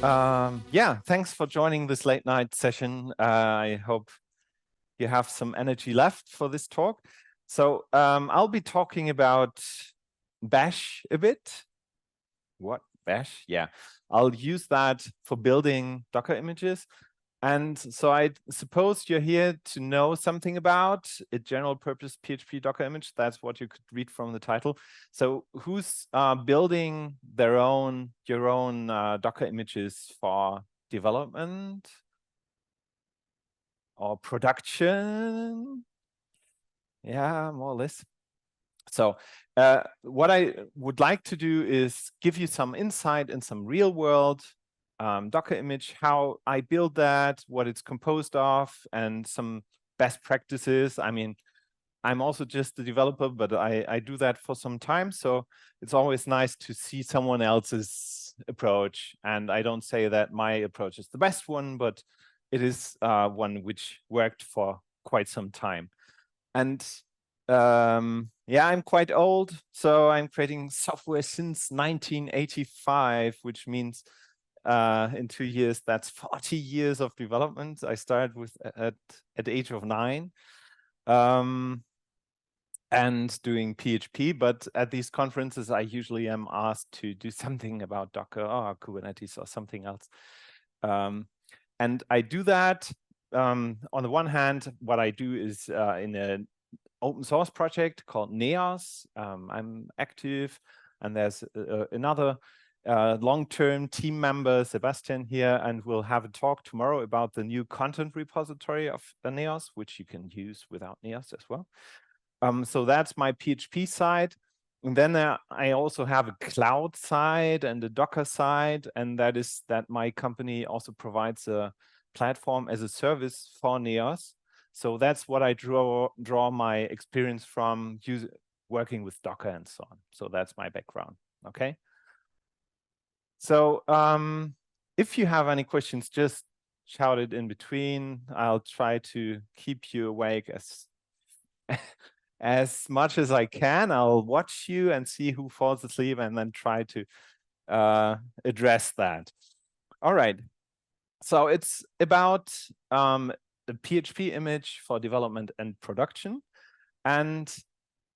Yeah, thanks for joining this late night session. I hope you have some energy left for this talk. So I'll be talking about Bash a bit. What? Bash? Yeah, I'll use that for building Docker images. And so I suppose you're here to know something about a general purpose PHP Docker image. That's what you could read from the title. So who's building your own Docker images for development or production? Yeah, more or less. So what I would like to do is give you some insight in some real world Docker image, how I build that, what it's composed of, and some best practices. I mean, I'm also just a developer, but I do that for some time. So it's always nice to see someone else's approach. And I don't say that my approach is the best one, but it is one which worked for quite some time. And yeah, I'm quite old, so I'm creating software since 1985, which means in 2 years, that's 40 years of development. I started with at the age of 9 and doing PHP, but at these conferences, I usually am asked to do something about Docker or Kubernetes or something else. And I do that. On the one hand, what I do is in an open source project called Neos. I'm active, and there's another long-term team member, Sebastian, here, and we'll have a talk tomorrow about the new content repository of Neos, which you can use without Neos as well. So that's my PHP side. And then I also have a cloud side and a Docker side, and that is that my company also provides a platform as a service for Neos. So that's what I draw my experience from working with Docker and so on. So that's my background. Okay. So if you have any questions, just shout it in between. I'll try to keep you awake as much as I can. I'll watch you and see who falls asleep and then try to address that. All right. So it's about the PHP image for development and production. And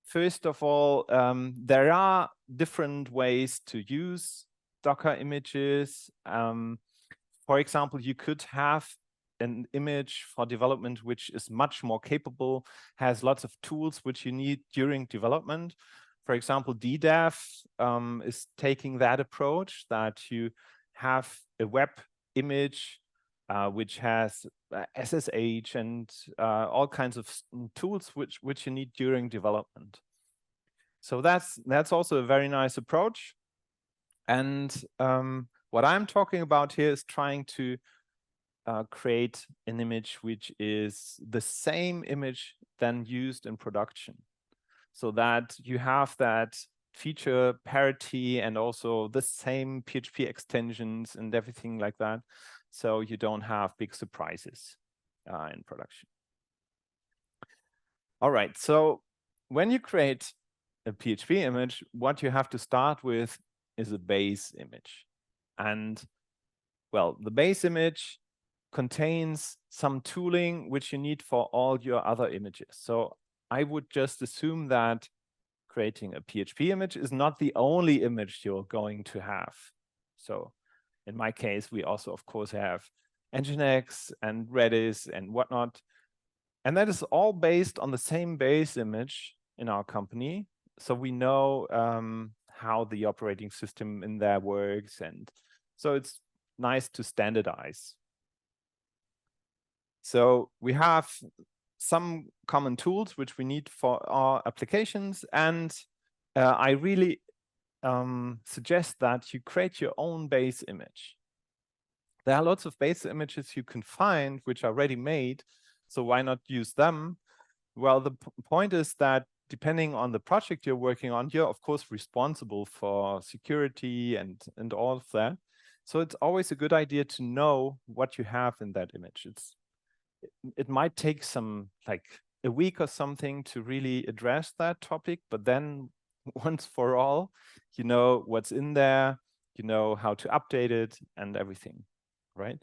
first of all, there are different ways to use Docker images. For example, you could have an image for development which is much more capable, has lots of tools which you need during development. For example, DDEV is taking that approach, that you have a web image which has SSH and all kinds of tools which you need during development. So that's also a very nice approach. And what I'm talking about here is trying to create an image which is the same image then used in production, so that you have that feature parity and also the same PHP extensions and everything like that, so you don't have big surprises in production. All right, so when you create a PHP image, what you have to start with is a base image. And well, the base image contains some tooling which you need for all your other images. So I would just assume that creating a PHP image is not the only image you're going to have. So in my case, we also, of course, have Nginx and Redis and whatnot. And that is all based on the same base image in our company. So we know how the operating system in there works. And so it's nice to standardize. So we have some common tools which we need for our applications. And I really suggest that you create your own base image. There are lots of base images you can find which are ready-made. So why not use them? Well, the point is that depending on the project you're working on, you're of course responsible for security and all of that. So it's always a good idea to know what you have in that image. It might take some like a week or something to really address that topic, but then once for all, you know what's in there, you know how to update it and everything, right?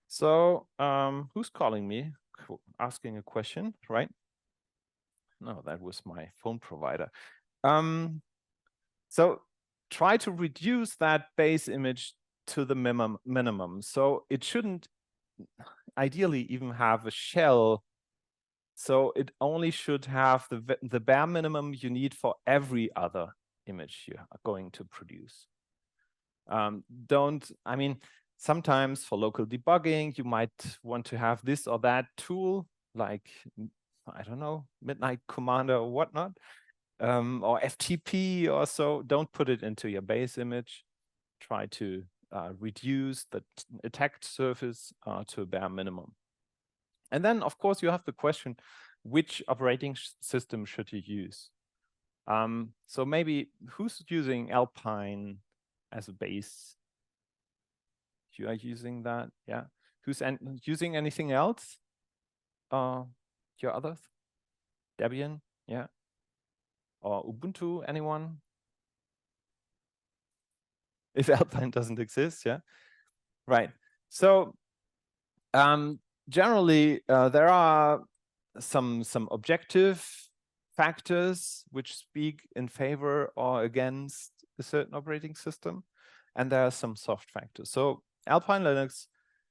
So who's calling me, asking a question, right? No, that was my phone provider. So try to reduce that base image to the minimum. So it shouldn't ideally even have a shell. So it only should have the bare minimum you need for every other image you are going to produce. I mean, sometimes for local debugging, you might want to have this or that tool, like, I don't know, Midnight Commander or whatnot, or FTP or so. Don't put it into your base image. Try to reduce the attacked surface to a bare minimum. And then, of course, you have the question, which operating system should you use? So maybe who's using Alpine as a base? You are using that, yeah. Who's using anything else? Your others? Debian, yeah. Or Ubuntu, anyone? If Alpine doesn't exist, yeah. Right. So generally, there are some objective factors which speak in favor or against a certain operating system, and there are some soft factors. So Alpine Linux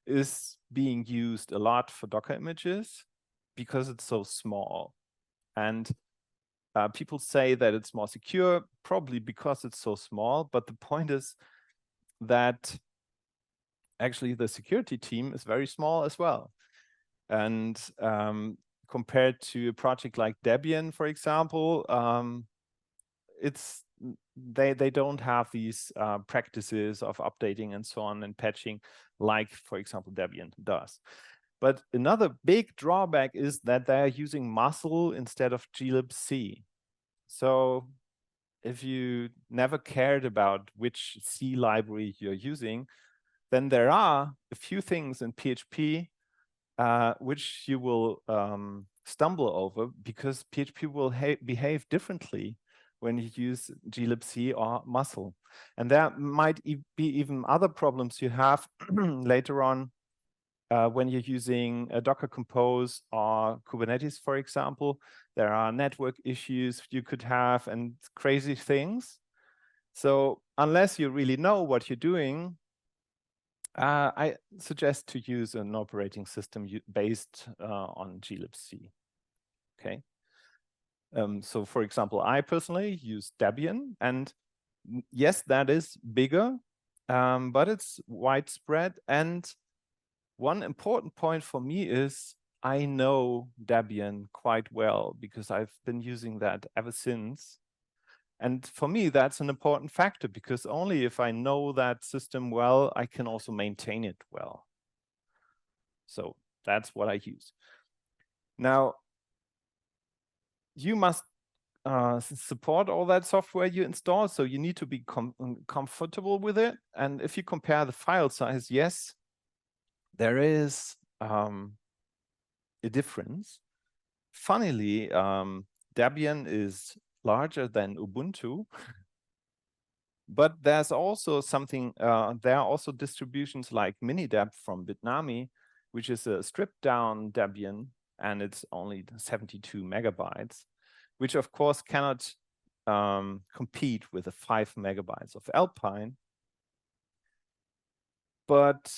is being used a lot for Docker images because it's so small. And people say that it's more secure, probably because it's so small. But the point is that actually the security team is very small as well. And compared to a project like Debian, for example, they don't have these practices of updating and so on and patching like, for example, Debian does. But another big drawback is that they're using musl instead of glibc. So if you never cared about which C library you're using, then there are a few things in PHP which you will stumble over, because PHP will behave differently when you use glibc or musl. And there might be even other problems you have later on when you're using Docker Compose or Kubernetes, for example. There are network issues you could have and crazy things. So unless you really know what you're doing, I suggest to use an operating system based on glibc. Okay. So for example, I personally use Debian, and yes, that is bigger, but it's widespread. And one important point for me is I know Debian quite well because I've been using that ever since. And for me, that's an important factor, because only if I know that system well, I can also maintain it well. So that's what I use. Now, you must support all that software you install, so you need to be comfortable with it. And if you compare the file size, yes, there is a difference. Funnily, Debian is larger than Ubuntu. But there's also something, there are also distributions like Minideb from Bitnami, which is a stripped down Debian, and it's only 72 megabytes, which of course cannot compete with the 5 megabytes of Alpine. But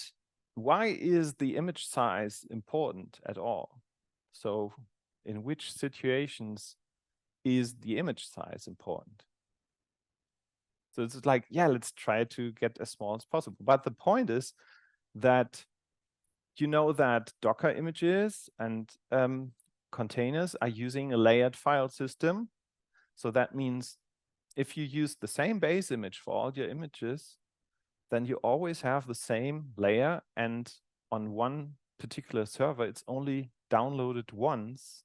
why is the image size important at all? So in which situations is the image size important? So it's like, yeah, let's try to get as small as possible. But the point is that you know that Docker images and containers are using a layered file system. So that means if you use the same base image for all your images, then you always have the same layer. And on one particular server, it's only downloaded once.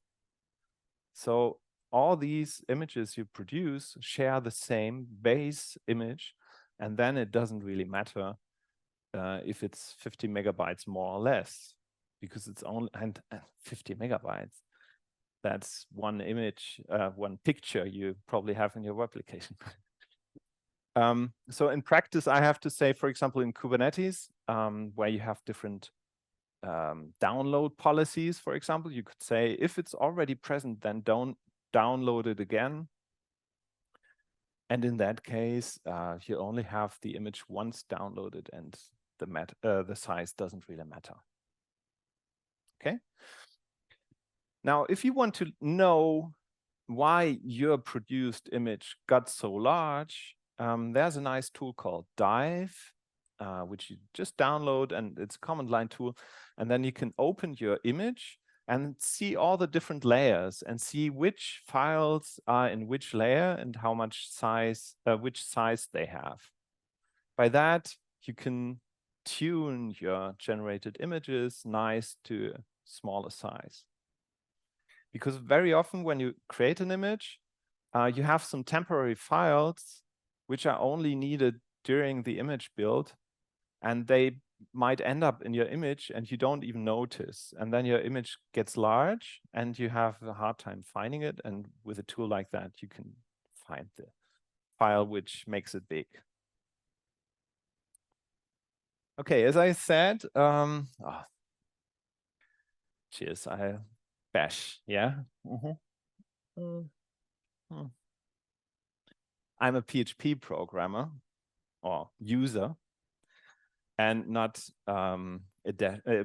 So all these images you produce share the same base image, and then it doesn't really matter if it's 50 megabytes more or less, because it's only, and 50 megabytes, that's one image, one picture you probably have in your web application. So in practice, I have to say, for example, in Kubernetes, where you have different download policies, for example, you could say, if it's already present, then don't download it again. And in that case, you only have the image once downloaded, and the size doesn't really matter. Okay. Now, if you want to know why your produced image got so large, there's a nice tool called Dive, which you just download, and it's a command line tool. And then you can open your image and see all the different layers and see which files are in which layer and how much size, which size they have. By that, you can tune your generated images nice to a smaller size. Because very often when you create an image, you have some temporary files which are only needed during the image build, and they might end up in your image and you don't even notice. And then your image gets large and you have a hard time finding it. And with a tool like that, you can find the file which makes it big. Okay, as I said, cheers, Bash, yeah. I'm a PHP programmer or user and not a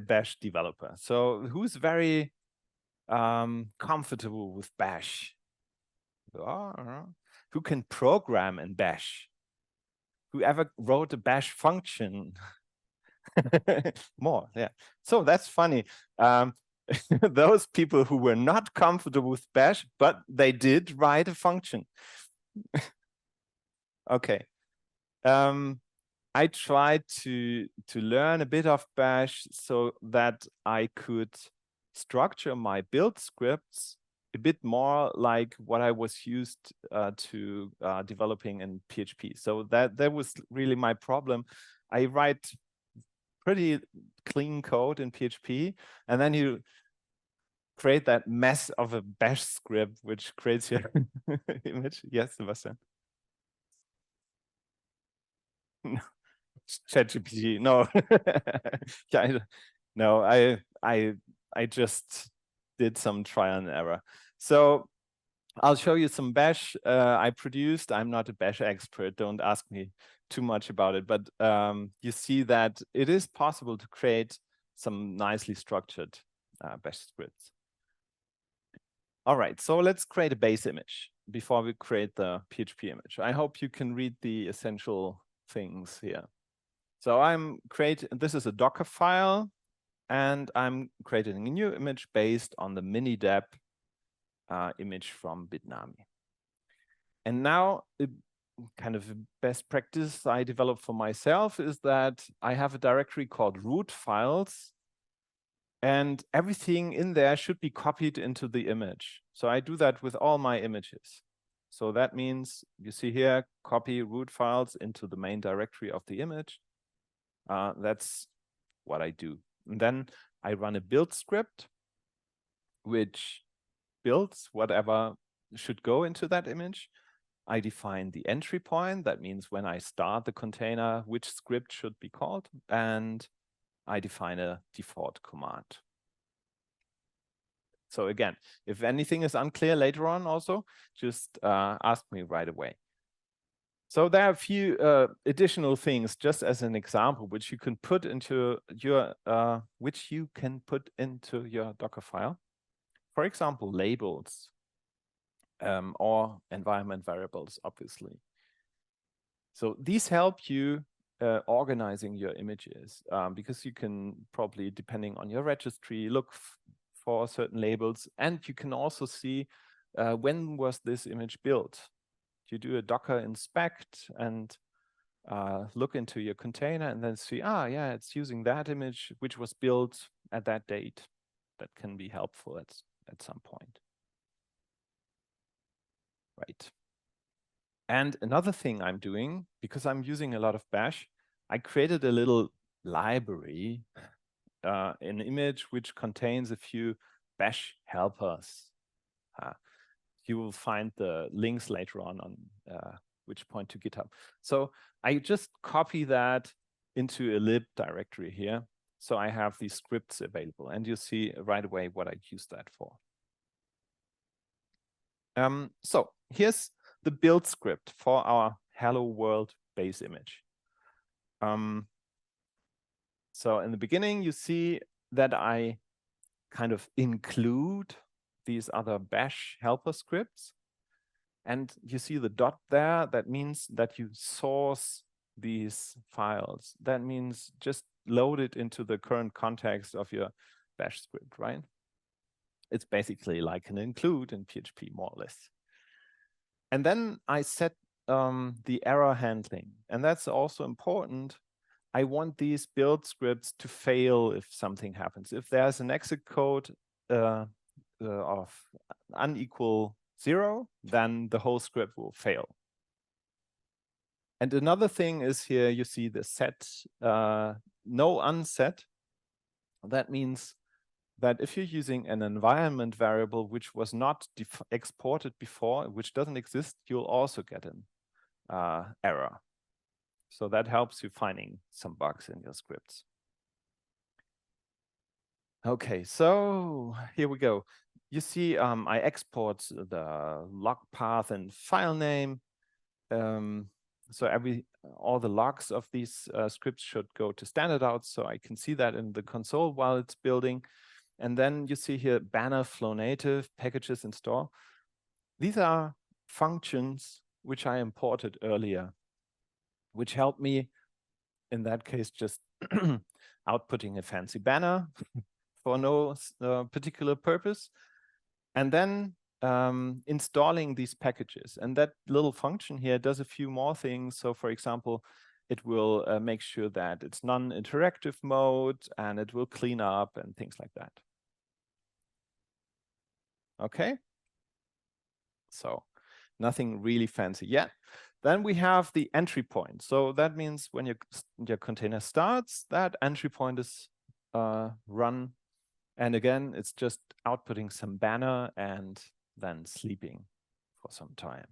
Bash developer. So who's very comfortable with Bash? Who can program in Bash? Whoever wrote a Bash function? More, yeah. So that's funny. Those people who were not comfortable with Bash, but they did write a function. Okay. I tried to learn a bit of Bash so that I could structure my build scripts a bit more like what I was used to developing in PHP. So that was really my problem. I write pretty clean code in PHP, and then you create that mess of a Bash script which creates your image. Yes, Sebastian. No. ChatGPT, no. Yeah, no, I just did some trial and error. So I'll show you some Bash I produced. I'm not a Bash expert. Don't ask me too much about it, but you see that it is possible to create some nicely structured Bash scripts. All right, so let's create a base image before we create the PHP image. I hope you can read the essential things here. So this is a Docker file, and I'm creating a new image based on the mini-deb image from Bitnami. And now, kind of best practice I developed for myself is that I have a directory called root files, and everything in there should be copied into the image. So I do that with all my images. So that means you see here, copy root files into the main directory of the image. That's what I do. And then I run a build script, which builds whatever should go into that image. I define the entry point. That means when I start the container, which script should be called. And I define a default command. So again, if anything is unclear later on also, just ask me right away. So there are a few additional things, just as an example, which you can put into your Docker file. For example, labels or environment variables, obviously. So these help you organizing your images because you can probably, depending on your registry, look for certain labels, and you can also see when was this image built. You do a Docker inspect and look into your container and then see, yeah, it's using that image which was built at that date. That can be helpful at some point. Right. And another thing I'm doing, because I'm using a lot of Bash, I created a little library, an image which contains a few Bash helpers. You will find the links later on which point to GitHub. So I just copy that into a lib directory here. So I have these scripts available, and you see right away what I use that for. So here's the build script for our Hello World base image. So in the beginning, you see that I kind of include these other bash helper scripts. And you see the dot there. That means that you source these files. That means just load it into the current context of your bash script, right? It's basically like an include in PHP, more or less. And then I set the error handling. And that's also important. I want these build scripts to fail if something happens. If there's an exit code of unequal 0, then the whole script will fail. And another thing is here, you see the set no unset. That means that if you're using an environment variable which was not exported before, which doesn't exist, you'll also get an error. So that helps you finding some bugs in your scripts. Okay, so here we go. You see, I export the log path and file name. So all the logs of these scripts should go to standard out, so I can see that in the console while it's building. And then you see here banner, flow native, packages, and store. These are functions which I imported earlier, which help me, in that case, just outputting a fancy banner for no particular purpose, and then installing these packages. And that little function here does a few more things. So for example, it will make sure that it's non-interactive mode, and it will clean up and things like that. Okay, so nothing really fancy yet. Then we have the entry point. So that means when your container starts, that entry point is run. And again, it's just outputting some banner and then sleeping for some time.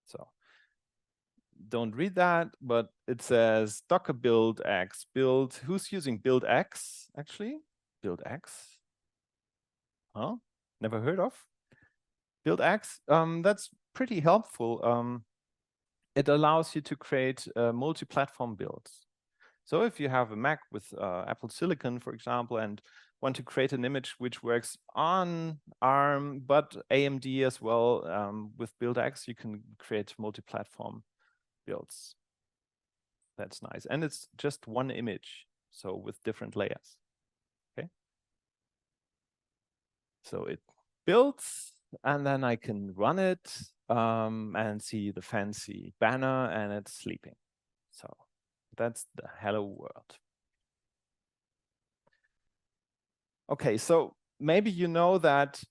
So don't read that, but it says Docker build X build. Who's using build X actually? Build X? Huh? Never heard of? Build X? That's pretty helpful. It allows you to create multi-platform builds. So if you have a Mac with Apple Silicon, for example, and want to create an image which works on ARM, but AMD as well, with BuildX, you can create multi-platform builds. That's nice. And it's just one image, so with different layers. Okay. So it builds, and then I can run it and see the fancy banner, and it's sleeping. So that's the Hello World. Okay, so maybe you know that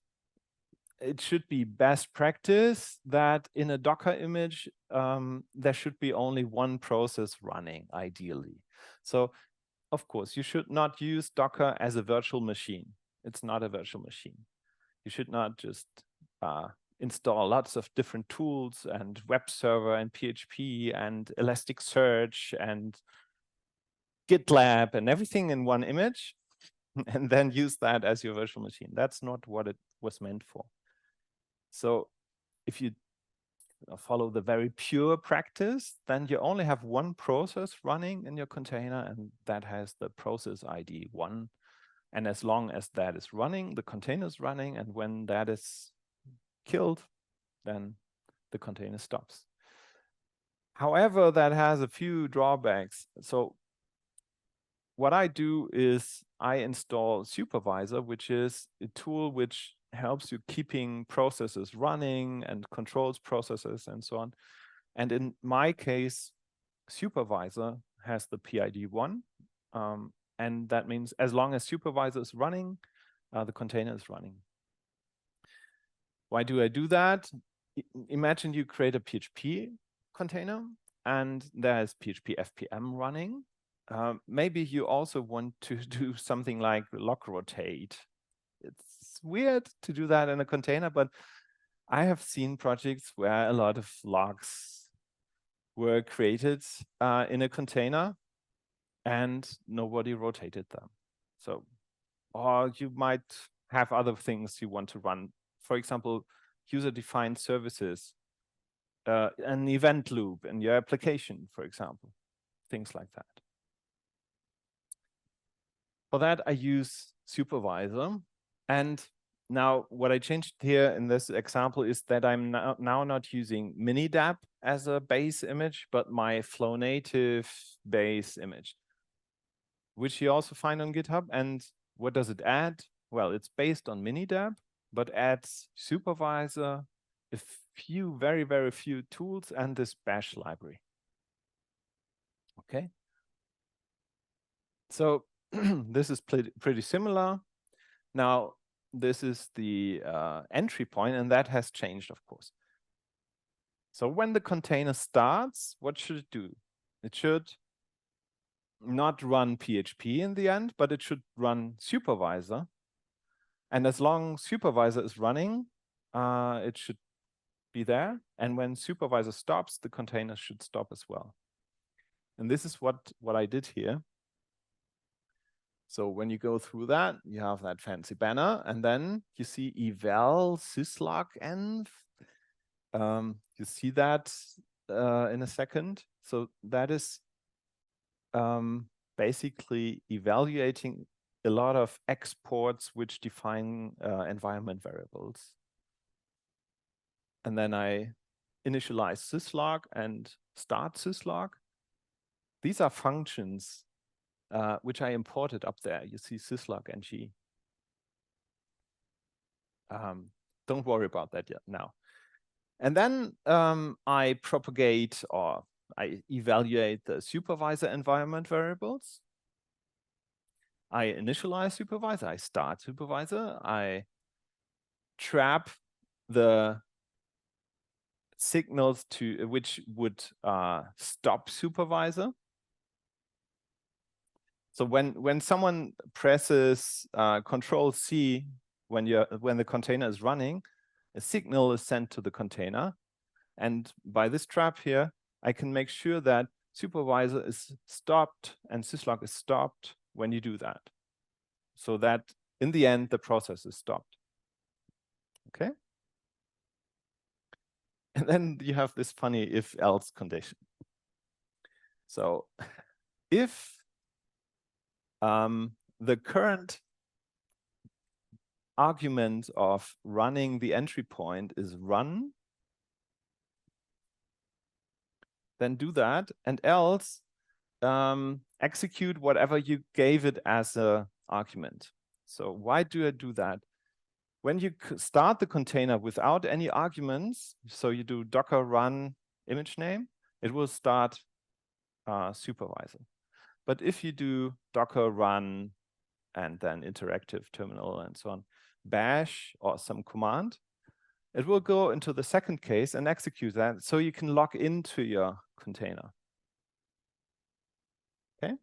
it should be best practice that in a Docker image, there should be only one process running, ideally. So, of course, you should not use Docker as a virtual machine. It's not a virtual machine. You should not just install lots of different tools and web server and PHP and Elasticsearch and GitLab and everything in one image and then use that as your virtual machine. That's not what it was meant for. So if you follow the very pure practice, then you only have one process running in your container, and that has the process ID 1. And as long as that is running, the container is running, and when that is killed, then the container stops. However, that has a few drawbacks. So what I do is I install Supervisor, which is a tool which helps you keeping processes running and controls processes and so on. And in my case, Supervisor has the PID 1. And that means as long as Supervisor is running, the container is running. Why do I do that? Imagine you create a PHP container and there's PHP FPM running. Maybe you also want to do something like log rotate. It's weird to do that in a container, but I have seen projects where a lot of logs were created in a container and nobody rotated them. So, or you might have other things you want to run. For example, user-defined services, an event loop in your application, for example, things like that. For that, I use supervisor. And now what I changed here in this example is that I'm now not using Minidap as a base image, but my Flow native base image, which you also find on GitHub. And what does it add? Well, it's based on Minidap, but adds supervisor, a few, very, very few tools, and this bash library. Okay. So this is pretty similar. Now, this is the entry point, and that has changed, of course. So when the container starts, what should it do? It should not run PHP in the end, but it should run supervisor. And as long as supervisor is running, it should be there. And when supervisor stops, the container should stop as well. And this is what I did here. So when you go through that, you have that fancy banner, and then you see eval syslog env. You see that in a second. So that is basically evaluating a lot of exports which define environment variables. And then I initialize syslog and start syslog. These are functions which I imported up there. You see syslog ng. Don't worry about that yet now. And then I propagate, or I evaluate the supervisor environment variables. I initialize supervisor, I start supervisor, I trap the signals to which would stop supervisor. So when someone presses Control C when the container is running, a signal is sent to the container, and by this trap here, I can make sure that supervisor is stopped and syslog is stopped when you do that, so that in the end the process is stopped. Okay. And then you have this funny if-else condition. So if the current argument of running the entry point is run, then do that, and else execute whatever you gave it as an argument. So why do I do that? When you start the container without any arguments, so you do docker run image name, it will start supervisor. But if you do docker run and then interactive terminal and so on, bash or some command, it will go into the second case and execute that, so you can log into your container. Okay.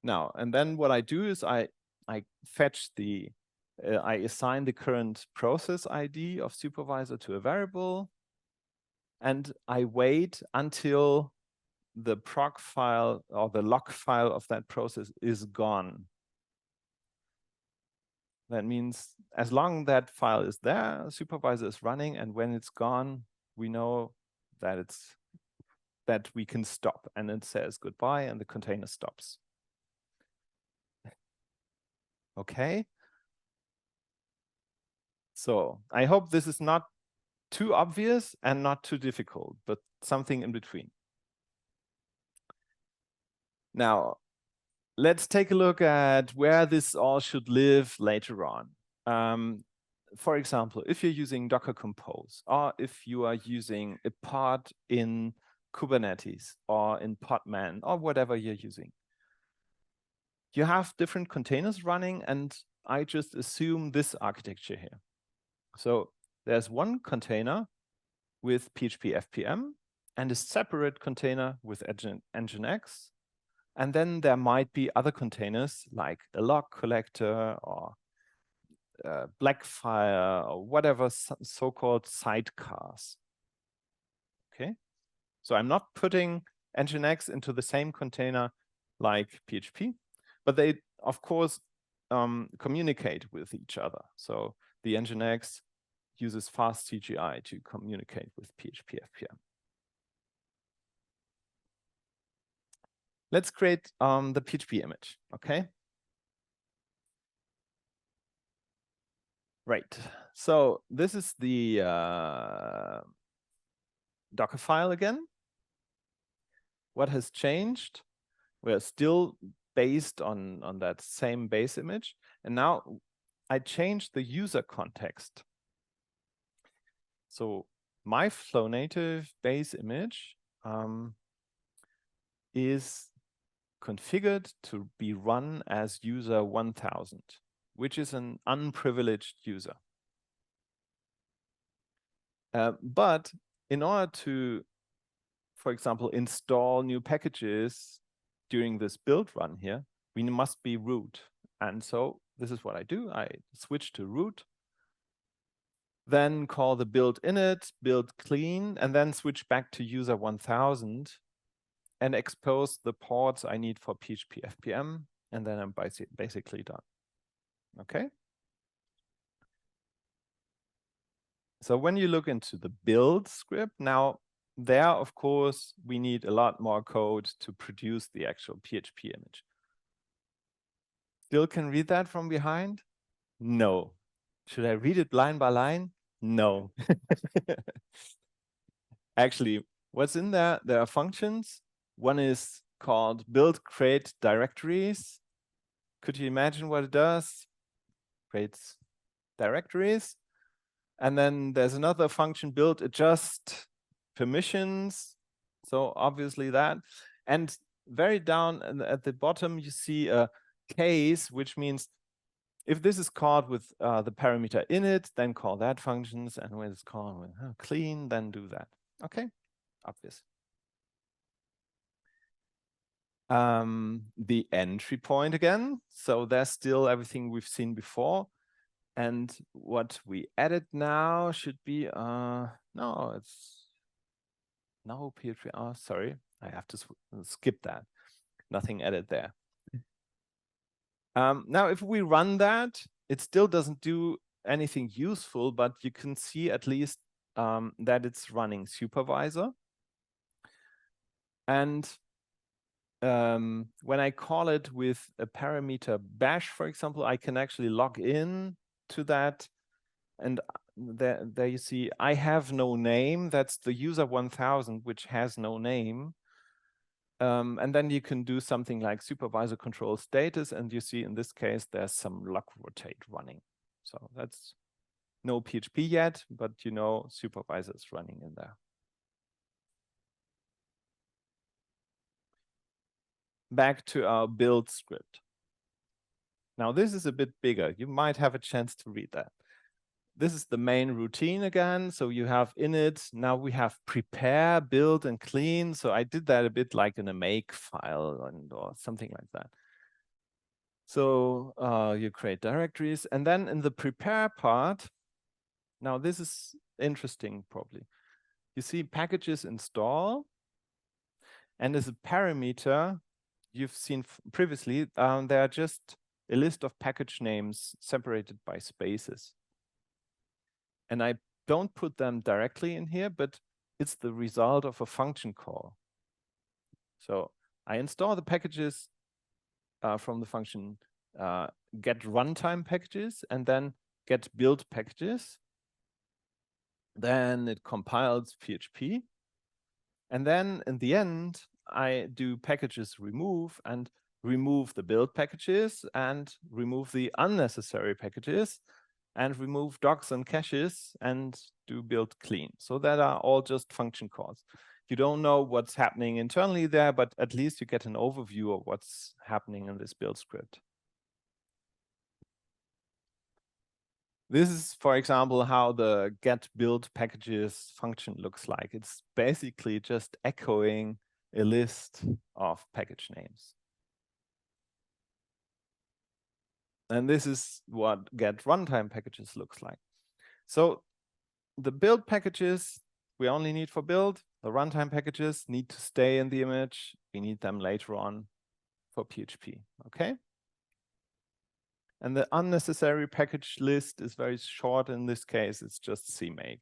Now, and then what I do is I fetch the, I assign the current process ID of supervisor to a variable, and I wait until the proc file or the log file of that process is gone. That means as long as that file is there, supervisor is running, and when it's gone, we know that we can stop, and it says goodbye and the container stops. Okay. So I hope this is not too obvious and not too difficult, but something in between. Now, let's take a look at where this all should live later on. For example, if you're using Docker Compose, or if you are using a pod in Kubernetes or in Podman or whatever you're using, you have different containers running, and I just assume this architecture here. So there's one container with PHP FPM and a separate container with Nginx. And then there might be other containers like a log collector or Blackfire or whatever so-called sidecars. Okay, so I'm not putting Nginx into the same container like PHP, but they of course communicate with each other. So the Nginx uses fast CGI to communicate with PHP FPM. Let's create the PHP image, okay? Right, so this is the Docker file again. What has changed? We're still based on that same base image. And now I changed the user context. So my Flow Native base image is configured to be run as user 1000, which is an unprivileged user. But in order to, for example, install new packages during this build run here, we must be root. And so this is what I do. I switch to root, then call the build init, build clean, and then switch back to user 1000 and expose the ports I need for PHP FPM. And then I'm basically done. Okay. So when you look into the build script, now there, of course, we need a lot more code to produce the actual PHP image. Still can read that from behind? No. Should I read it line by line? No. Actually, what's in there? There are functions. One is called build create directories. Could you imagine what it does? Creates directories. And then there's another function, build adjust permissions. So obviously that. And very down at the bottom, you see a case, which means if this is called with the parameter init, then call that functions. And when it's called with clean, then do that. Okay, obvious. The entry point again. So there's still everything we've seen before. And what we added now should be, no, it's no PHP. Oh, sorry, I have to skip that. Nothing added there. Now, if we run that, it still doesn't do anything useful, but you can see at least that it's running supervisor. And when I call it with a parameter bash, for example, I can actually log in to that. And there you see, I have no name. That's the user 1000, which has no name. And then you can do something like supervisor control status. And you see, in this case, there's some lock rotate running. So that's no PHP yet, but you know, supervisor is running in there. Back to our build script. Now, this is a bit bigger. You might have a chance to read that. This is the main routine again. So you have init. Now we have prepare, build, and clean. So I did that a bit like in a make file or something like that. So you create directories. And then in the prepare part, now this is interesting probably. You see packages install. And as a parameter, you've seen previously, they are just a list of package names separated by spaces. And I don't put them directly in here, but it's the result of a function call. So I install the packages from the function get runtime packages and then get build packages. Then it compiles PHP. And then in the end, I do packages remove and remove the build packages and remove the unnecessary packages and remove docs and caches and do build clean. So that are all just function calls. You don't know what's happening internally there, but at least you get an overview of what's happening in this build script. This is, for example, how the get build packages function looks like. It's basically just echoing a list of package names. And this is what get runtime packages looks like. So the build packages we only need for build. The runtime packages need to stay in the image. We need them later on for PHP, okay? And the unnecessary package list is very short in this case. It's just CMake.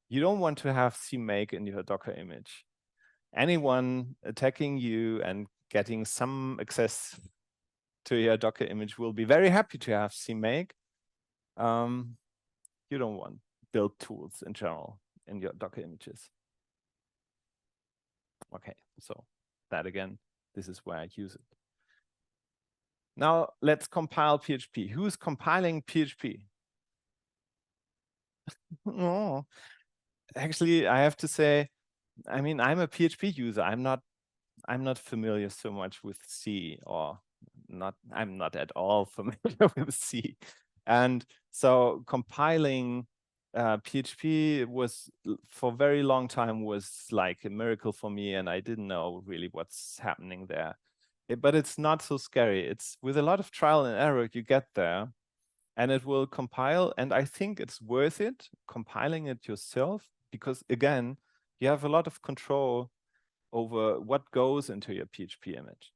You don't want to have CMake in your Docker image. Anyone attacking you and getting some access to your Docker image will be very happy to have CMake. You don't want build tools in general in your Docker images. Okay, so that again, this is where I use it. Now let's compile PHP. Who's compiling PHP? Oh, actually, I have to say, I mean, I'm a PHP user. I'm not familiar so much with C, or not. I'm not at all familiar with C, and so compiling PHP was for a very long time was like a miracle for me, and I didn't know really what's happening there. But it's not so scary. It's with a lot of trial and error you get there, and it will compile. And I think it's worth it compiling it yourself, because again, you have a lot of control over what goes into your PHP image.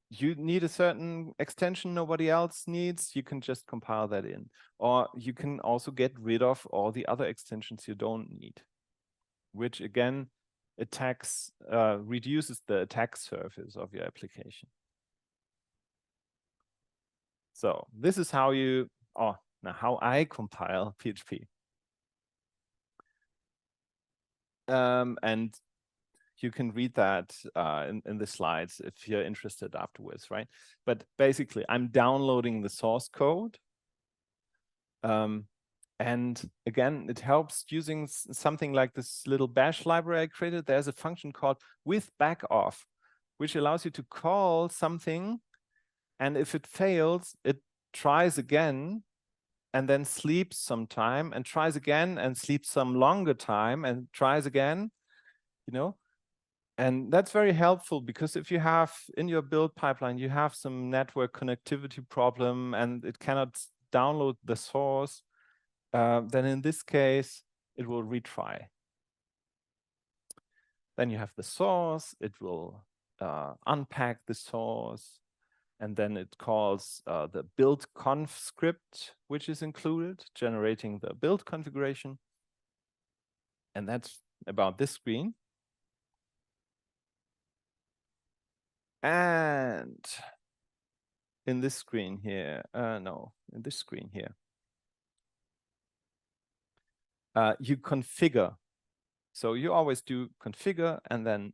You need a certain extension nobody else needs, you can just compile that in. Or you can also get rid of all the other extensions you don't need, which again reduces the attack surface of your application. So this is how you, now how I compile PHP. And you can read that in the slides if you're interested afterwards, right? But basically, I'm downloading the source code. And again, it helps using something like this little bash library I created. There's a function called with backoff, which allows you to call something. And if it fails, it tries again and then sleeps some time and tries again and sleeps some longer time and tries again, you know? And that's very helpful, because if you have in your build pipeline, you have some network connectivity problem and it cannot download the source, then in this case, it will retry. Then you have the source, it will unpack the source, and then it calls the build conf script, which is included, generating the build configuration. And that's about this screen. And in this screen here, no, in this screen here, you configure. So you always do configure and then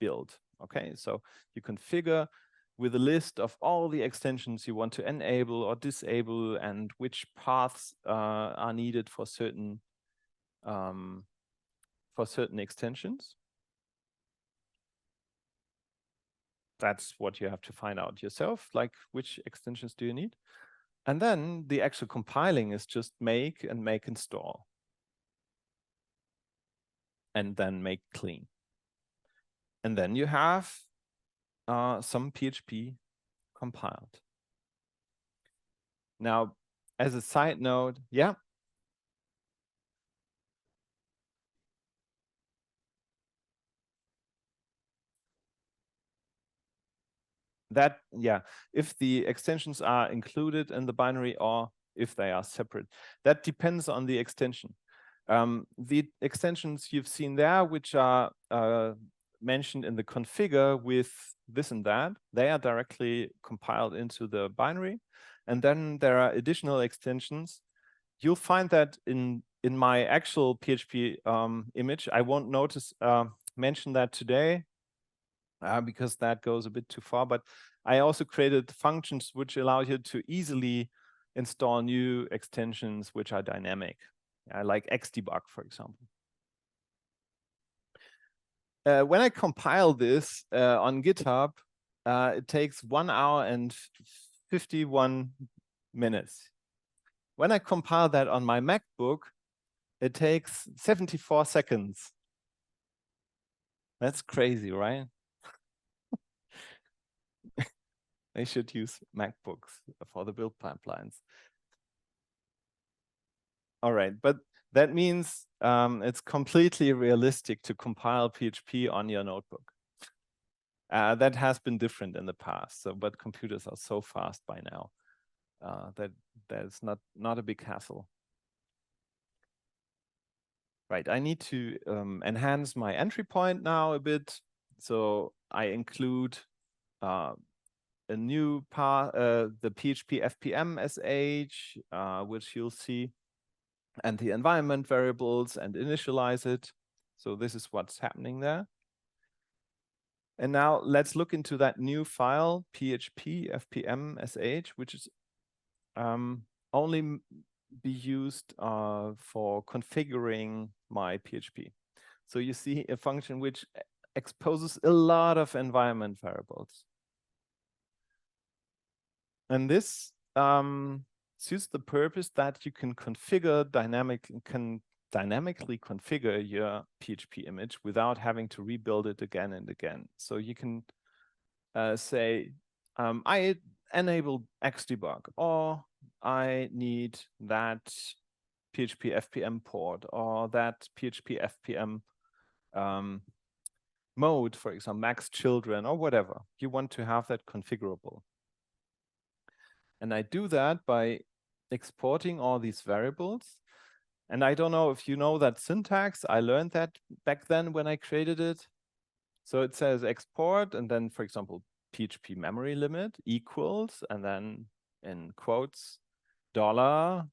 build. Okay, so you configure with a list of all the extensions you want to enable or disable and which paths are needed for certain extensions. That's what you have to find out yourself, like which extensions do you need. And then the actual compiling is just make and make install. And then make clean. And then you have some PHP compiled. Now, as a side note, yeah. That, yeah, if the extensions are included in the binary or if they are separate, that depends on the extension. The extensions you've seen there, which are mentioned in the configure with this and that, they are directly compiled into the binary. And then there are additional extensions. You'll find that in my actual PHP image. I won't mention that today because that goes a bit too far. But I also created functions which allow you to easily install new extensions which are dynamic, like xdebug, for example. When I compile this on GitHub, it takes 1 hour and 51 minutes. When I compile that on my MacBook, it takes 74 seconds. That's crazy, right? They should use MacBooks for the build pipelines. All right, but that means it's completely realistic to compile PHP on your notebook. That has been different in the past, so but computers are so fast by now that that's not a big hassle. Right, I need to enhance my entry point now a bit, so I include a new part, the PHP FPM sh, which you'll see, and the environment variables, and initialize it. So this is what's happening there. And now let's look into that new file, PHP FPM sh, which is only be used for configuring my PHP. So you see a function which exposes a lot of environment variables. And this suits the purpose that you can dynamically configure your PHP image without having to rebuild it again and again. So you can say, I enable Xdebug, or I need that PHP FPM port, or that PHP FPM mode, for example, max children, or whatever. You want to have that configurable. And I do that by exporting all these variables. And I don't know if you know that syntax. I learned that back then when I created it. So it says export, and then, for example, PHP memory limit equals, and then in quotes, dollar,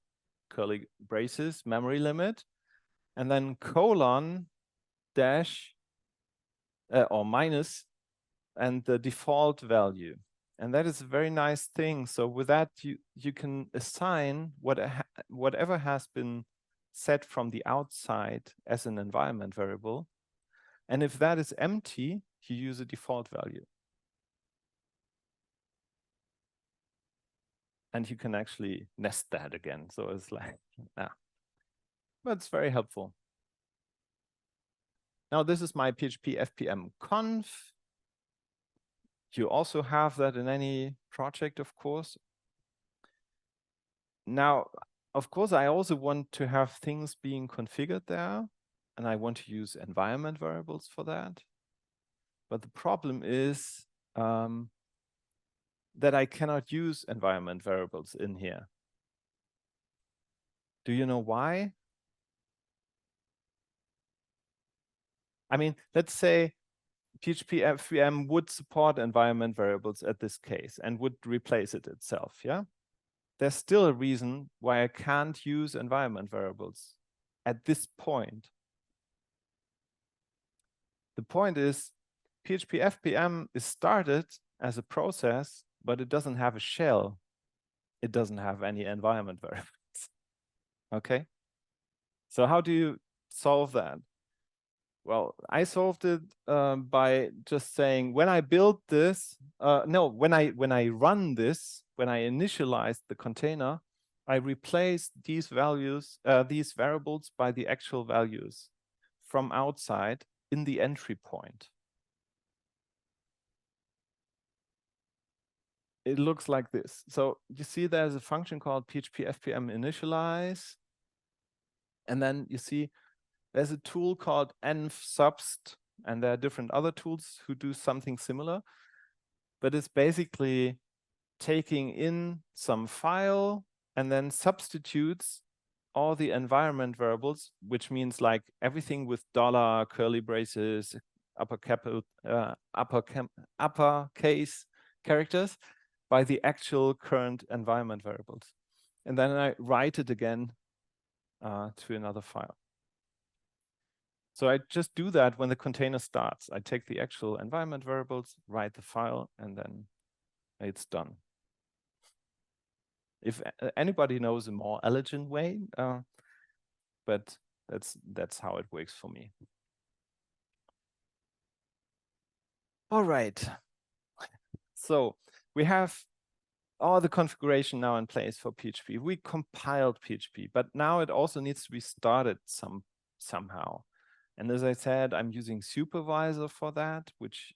curly braces, memory limit, and then colon, dash, or minus, and the default value. And that is a very nice thing. So with that, you can assign whatever has been set from the outside as an environment variable. And if that is empty, you use a default value. And you can actually nest that again. So it's like, but it's very helpful. Now this is my PHP FPM conf. You also have that in any project, of course. Now, of course, I also want to have things being configured there, and I want to use environment variables for that. But the problem is that I cannot use environment variables in here. Do you know why? I mean, let's say PHP FPM would support environment variables at this case and would replace it itself, yeah? There's still a reason why I can't use environment variables at this point. The point is PHP FPM is started as a process, but it doesn't have a shell. It doesn't have any environment variables. Okay? So how do you solve that? Well, I solved it by just saying when I build this, when I run this, when I initialize the container, I replace these values, these variables by the actual values from outside in the entry point. It looks like this. So you see there's a function called PHP FPM initialize. And then you see there's a tool called env-subst, and there are different other tools who do something similar. But it's basically taking in some file and then substitutes all the environment variables, which means like everything with dollar, curly braces, uppercase characters by the actual current environment variables. And then I write it again to another file. So I just do that when the container starts. I take the actual environment variables, write the file, and then it's done. If anybody knows a more elegant way, but that's how it works for me. All right. So we have all the configuration now in place for PHP. We compiled PHP, but now it also needs to be started somehow. And as I said, I'm using supervisor for that, which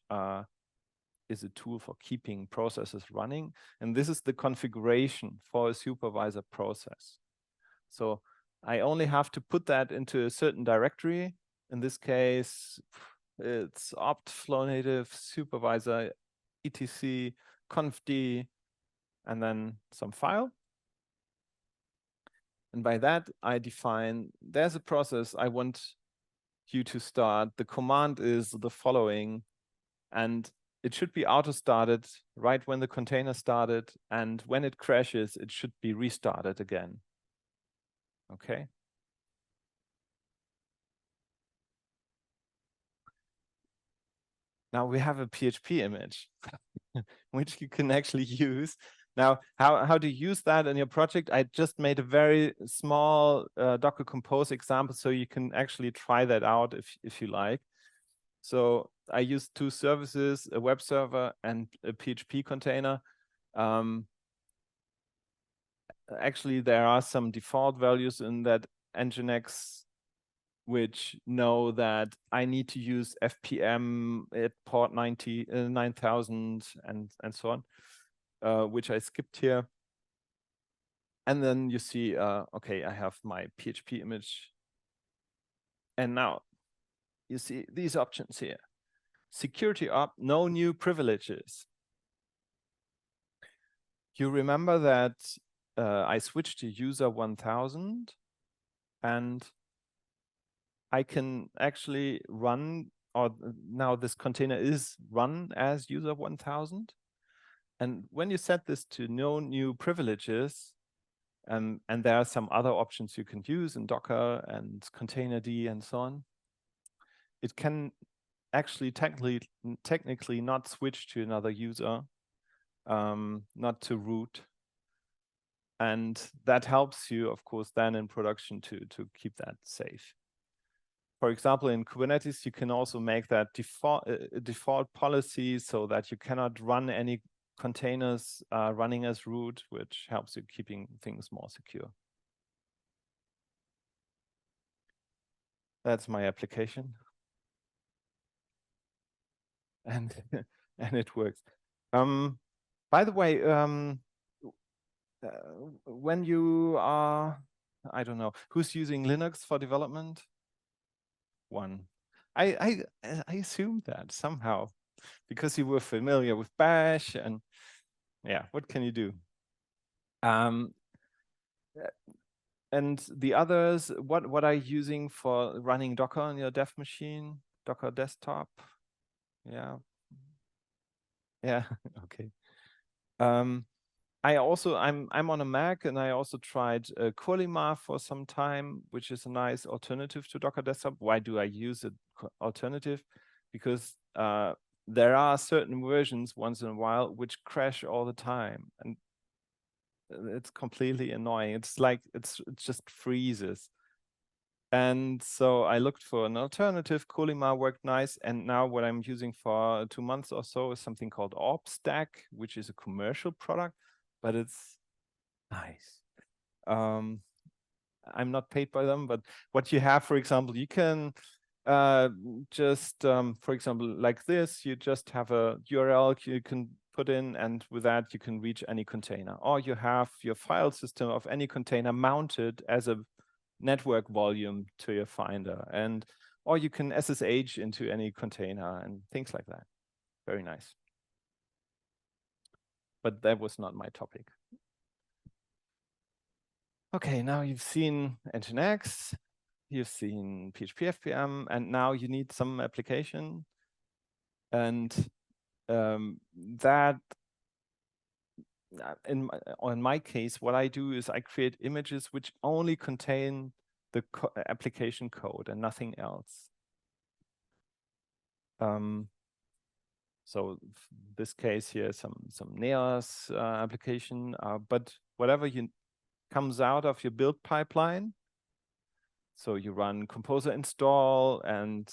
is a tool for keeping processes running. And this is the configuration for a supervisor process. So I only have to put that into a certain directory. In this case, it's opt flow native supervisor etc confd and then some file. And by that, I define there's a process I want you to start. The command is the following, and it should be auto-started right when the container started. And when it crashes, it should be restarted again. Okay. Now we have a PHP image, which you can actually use. Now, how to use that in your project? I just made a very small Docker Compose example, so you can actually try that out if you like. So I use two services, a web server and a PHP container. Actually, there are some default values in that Nginx which know that I need to use FPM at port 9000 and so on, which I skipped here. And then you see, okay, I have my PHP image. And now you see these options here. Security op, no new privileges. You remember that I switched to user 1000 and I can actually run, or now this container is run as user 1000. And when you set this to no new privileges, and there are some other options you can use in Docker and containerd and so on, it can actually technically not switch to another user, not to root. And that helps you, of course, then in production to keep that safe. For example, in Kubernetes, you can also make that default policy so that you cannot run any containers running as root, which helps you keeping things more secure. That's my application. And and it works. By the way, when you are, I don't know, who's using Linux for development? One. I assumed that somehow because you were familiar with Bash and yeah, what can you do? And the others, what are you using for running Docker on your dev machine? Docker desktop? Yeah. Yeah, okay. I'm on a Mac and I also tried Colima for some time, which is a nice alternative to Docker desktop. Why do I use an alternative? Because there are certain versions once in a while which crash all the time, and it's completely annoying. It's like it just freezes. And so I looked for an alternative. Colima worked nice. And now what I'm using for 2 months or so is something called OrbStack, which is a commercial product, but it's nice. I'm not paid by them, but what you have, for example, you can just, for example, like this, you just have a URL you can put in, and with that you can reach any container. Or you have your file system of any container mounted as a network volume to your Finder, and or you can SSH into any container and things like that. Very nice. But that was not my topic. Okay, now you've seen Nginx, you've seen PHP FPM, and now you need some application. And that, in my case, what I do is I create images which only contain the application code and nothing else. So this case here, some Neos application, but whatever comes out of your build pipeline. So you run composer install and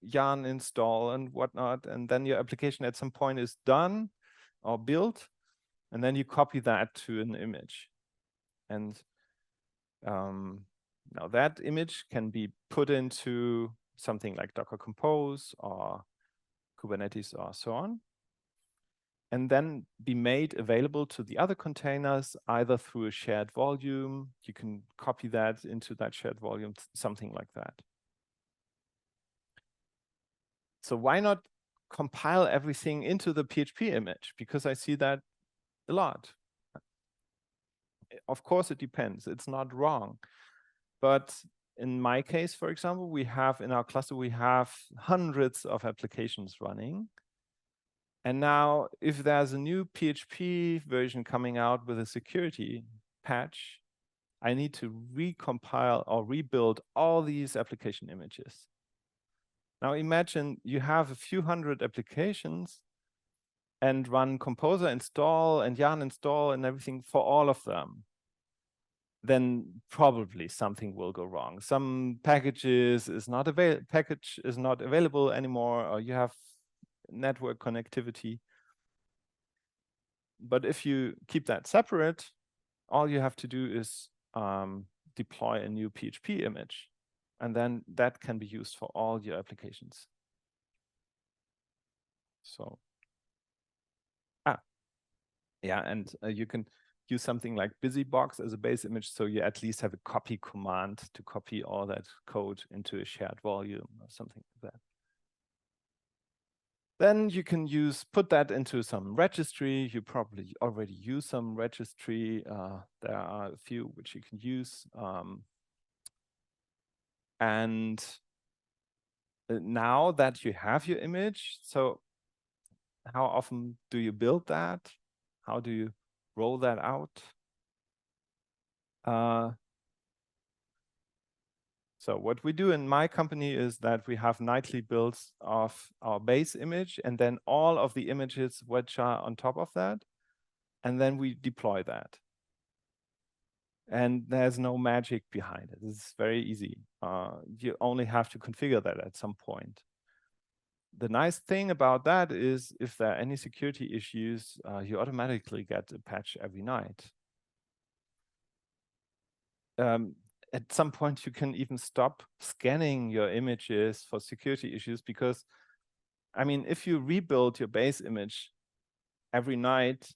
yarn install and whatnot, and then your application at some point is done or built, and then you copy that to an image. And now that image can be put into something like Docker Compose or Kubernetes or so on. and then be made available to the other containers, either through a shared volume. You can copy that into that shared volume, something like that. So why not compile everything into the PHP image? Because I see that a lot. Of course, it depends. It's not wrong. But in my case, for example, we have in our cluster, we have hundreds of applications running. And now if there's a new PHP version coming out with a security patch, I need to recompile or rebuild all these application images. Now imagine you have a few hundred applications and run composer install and yarn install and everything for all of them. Then probably something will go wrong. Some package is not available anymore, or you have network connectivity. But if you keep that separate, all you have to do is deploy a new PHP image, and then that can be used for all your applications. So, yeah, and you can use something like busybox as a base image, so you at least have a copy command to copy all that code into a shared volume or something like that. Then you can put that into some registry. You probably already use some registry. There are a few which you can use. And now that you have your image, so how often do you build that? How do you roll that out? So what we do in my company is that we have nightly builds of our base image and then all of the images which are on top of that. And then we deploy that. And there's no magic behind it. It's very easy. You only have to configure that at some point. The nice thing about that is if there are any security issues, you automatically get a patch every night. At some point, you can even stop scanning your images for security issues because, I mean, if you rebuild your base image every night,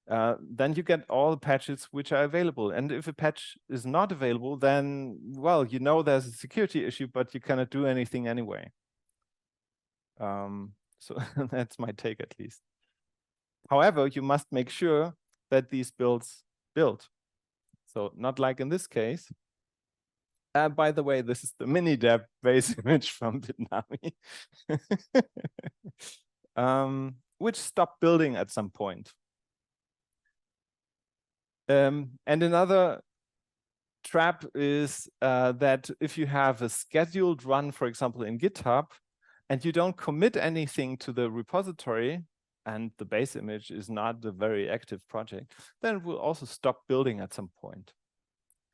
then you get all the patches which are available. And if a patch is not available, then, well, you know there's a security issue, but you cannot do anything anyway. So that's my take, at least. However, you must make sure that these builds build. So not like in this case. By the way, this is the mini-deb base image from Vietnami, which stopped building at some point. And another trap is that if you have a scheduled run, for example, in GitHub, and you don't commit anything to the repository, and the base image is not a very active project, then it will also stop building at some point,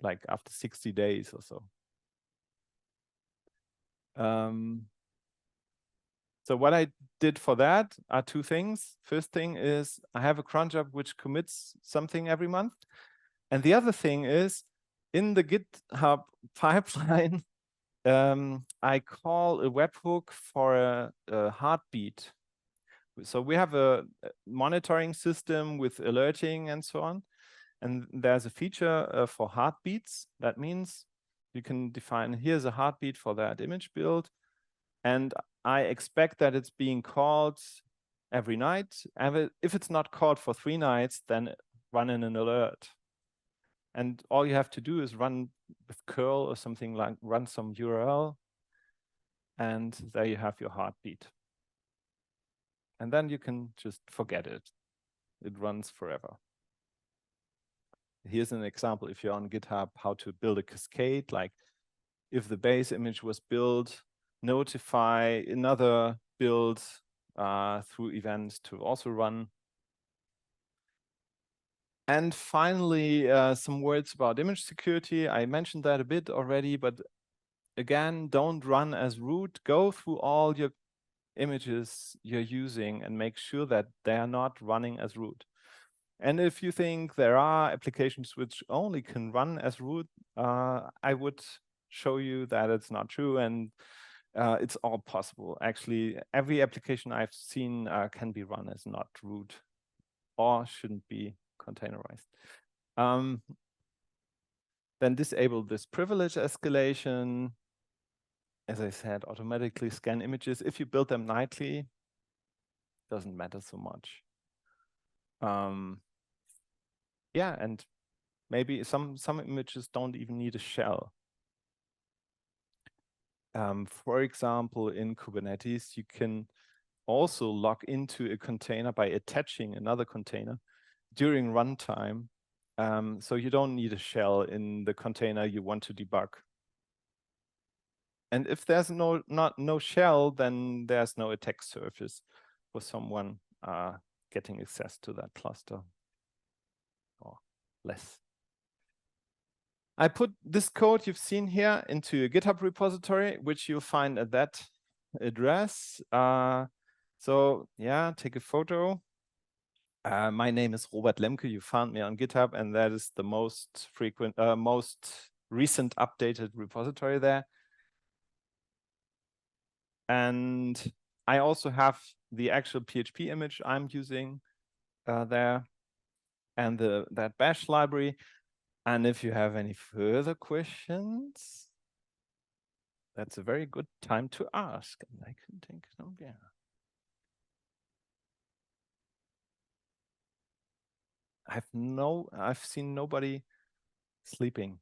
like after 60 days or so. So what I did for that are two things. First thing is I have a cron job which commits something every month. And the other thing is in the GitHub pipeline, I call a webhook for a heartbeat. So we have a monitoring system with alerting and so on. And there's a feature for heartbeats. That means you can define, here's a heartbeat for that image build. And I expect that it's being called every night. And if it's not called for 3 nights, then run in an alert. And all you have to do is run with curl or something, like run some URL. And there you have your heartbeat. And then you can just forget it. It runs forever. Here's an example, if you're on GitHub, how to build a cascade, like if the base image was built, notify another build through events to also run. And finally, some words about image security. I mentioned that a bit already, but again, don't run as root. Go through all your images you're using and make sure that they are not running as root. And if you think there are applications which only can run as root, I would show you that it's not true, and it's all possible. Actually, every application I've seen can be run as not root. or shouldn't be containerized. Then disable this privilege escalation. As I said, automatically scan images. If you build them nightly, doesn't matter so much. Yeah, and maybe some images don't even need a shell. For example, in Kubernetes, you can also log into a container by attaching another container during runtime. So you don't need a shell in the container you want to debug. And if there's no shell, then there's no attack surface for someone getting access to that cluster, or less. I put this code you've seen here into a GitHub repository, which you'll find at that address. So yeah, take a photo. My name is Robert Lemke. You found me on GitHub, and that is the most recent updated repository there. And I also have the actual PHP image I'm using there, and that bash library. And if you have any further questions, that's a very good time to ask. And I can take some, yeah. I've seen nobody sleeping.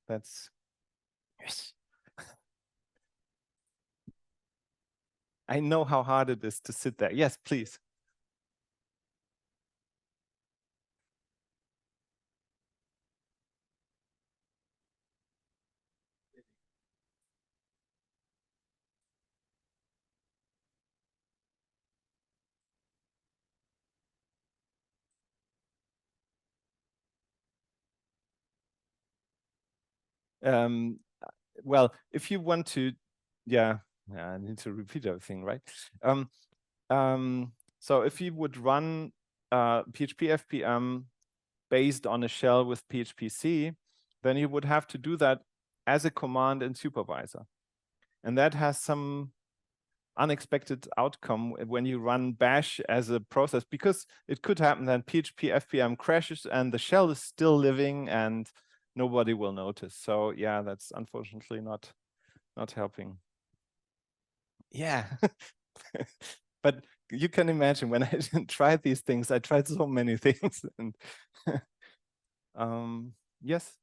That's, yes. I know how hard it is to sit there. Yes, please. Well, if you want to, yeah, I need to repeat everything, right? So if you would run PHP FPM based on a shell with PHP-C, then you would have to do that as a command in supervisor. And that has some unexpected outcome when you run bash as a process, because it could happen that PHP FPM crashes and the shell is still living and nobody will notice. So yeah, that's unfortunately not helping. Yeah. But you can imagine when I tried these things, I tried so many things. And yes.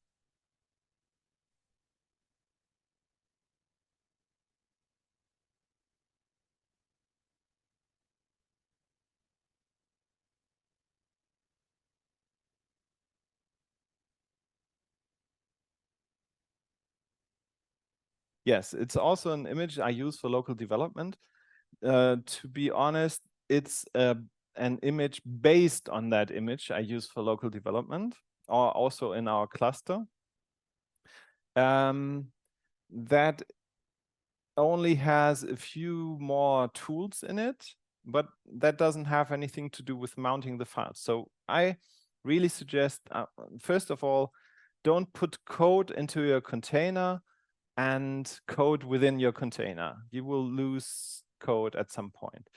Yes, it's also an image I use for local development. To be honest, it's an image based on that image I use for local development, or also in our cluster. That only has a few more tools in it, but that doesn't have anything to do with mounting the files. So I really suggest, first of all, don't put code into your container and code within your container. You will lose code at some point.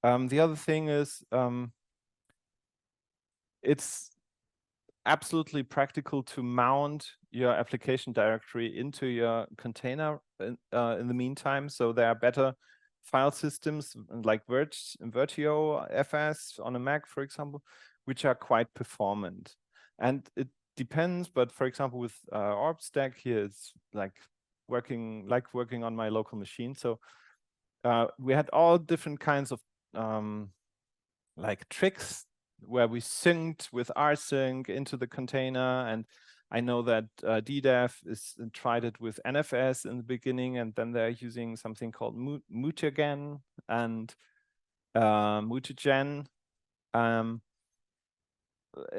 The other thing is, it's absolutely practical to mount your application directory into your container in the meantime. So there are better file systems like Vertio FS on a Mac, for example, which are quite performant. And it depends, but for example, with OrbStack here, it's like working on my local machine. So we had all different kinds of like tricks where we synced with rsync into the container. And I know that DDEV tried it with NFS in the beginning, and then they're using something called mutagen and mutagen.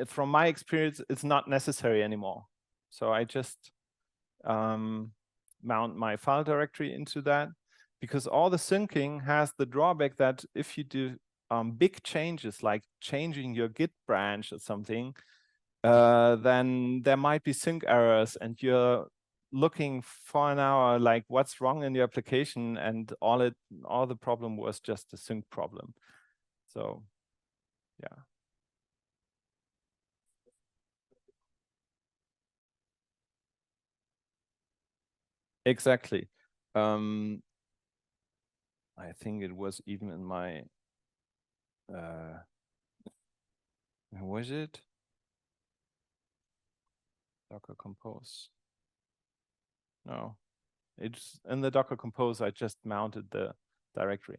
From my experience, it's not necessary anymore. So I just mount my file directory into that, because all the syncing has the drawback that if you do big changes, like changing your Git branch or something, then there might be sync errors, and you're looking for an hour, like what's wrong in your application, and all the problem was just a sync problem. So yeah. Exactly. I think it was even in my, was it? Docker Compose. No, it's in the Docker Compose. I just mounted the directory.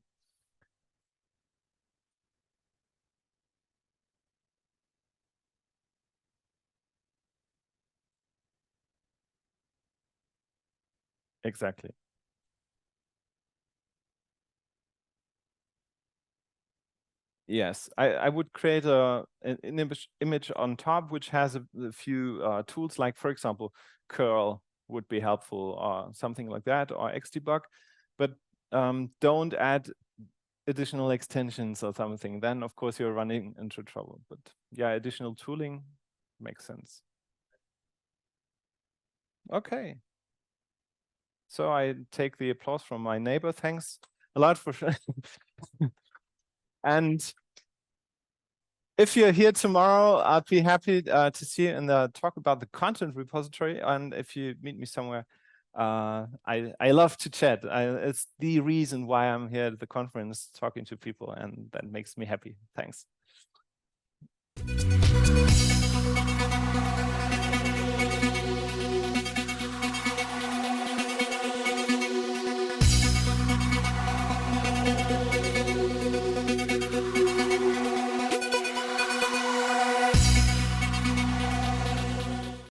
Exactly. Yes, I would create an image on top which has a few tools, like for example, curl would be helpful or something like that, or xdebug, but don't add additional extensions or something. Then of course you're running into trouble. But yeah, additional tooling makes sense. Okay. So I take the applause from my neighbor. Thanks a lot for and if you're here tomorrow, I'd be happy to see you in the talk about the content repository. And if you meet me somewhere, I love to chat. It's the reason why I'm here at the conference talking to people, and that makes me happy. Thanks.